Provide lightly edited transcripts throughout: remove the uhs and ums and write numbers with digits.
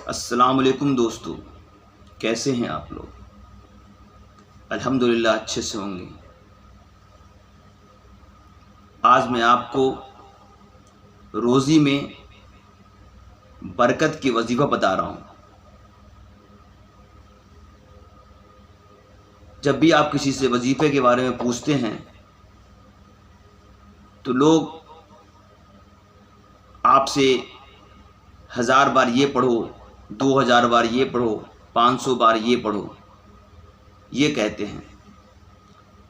السلام علیکم دوستو، کیسے ہیں آپ لوگ؟ الحمدللہ اچھے سے ہوں گے۔ آج میں آپ کو روزی میں برکت کی وظیفہ بتا رہا ہوں۔ جب بھی آپ کسی سے وظیفے کے بارے میں پوچھتے ہیں تو لوگ آپ سے 1000 بار یہ پڑھو، 2000 بار یہ پڑھو، 500 بار یہ پڑھو، یہ کہتے ہیں۔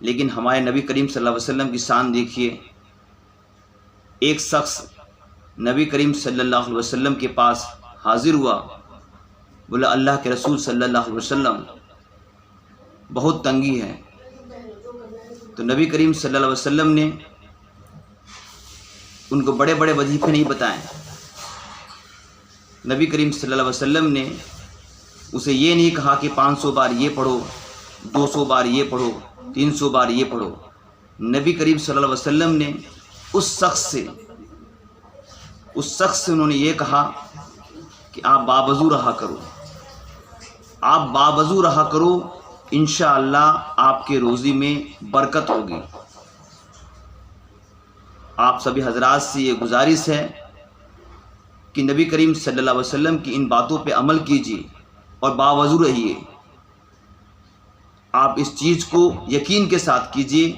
لیکن ہمارے نبی کریم صلی اللہ علیہ وسلم کی شان دیکھیے۔ ایک شخص نبی کریم صلی اللہ علیہ وسلم کے پاس حاضر ہوا، بولا اللہ کے رسول صلی اللہ علیہ وسلم بہت تنگی ہے۔ تو نبی کریم صلی اللہ علیہ وسلم نے ان کو بڑے بڑے وظیفے نہیں بتائے۔ نبی کریم صلی اللہ علیہ وسلم نے اسے یہ نہیں کہا کہ 500 بار یہ پڑھو، 200 بار یہ پڑھو، 300 بار یہ پڑھو۔ نبی کریم صلی اللہ علیہ وسلم نے اس شخص سے انہوں نے یہ کہا کہ آپ باوضو رہا کرو، آپ باوضو رہا کرو، انشاءاللہ آپ کے روزی میں برکت ہوگی۔ آپ سبھی حضرات سے یہ گزارش ہے کہ نبی کریم صلی اللہ علیہ وسلم کی ان باتوں پہ عمل کیجیے اور باوضو رہیے۔ آپ اس چیز کو یقین کے ساتھ کیجیے،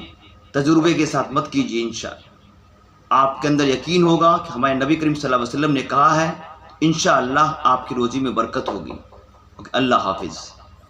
تجربے کے ساتھ مت کیجیے۔ انشاءاللہ آپ کے اندر یقین ہوگا کہ ہمارے نبی کریم صلی اللہ علیہ وسلم نے کہا ہے، انشاءاللہ آپ کی روزی میں برکت ہوگی۔ اللہ حافظ۔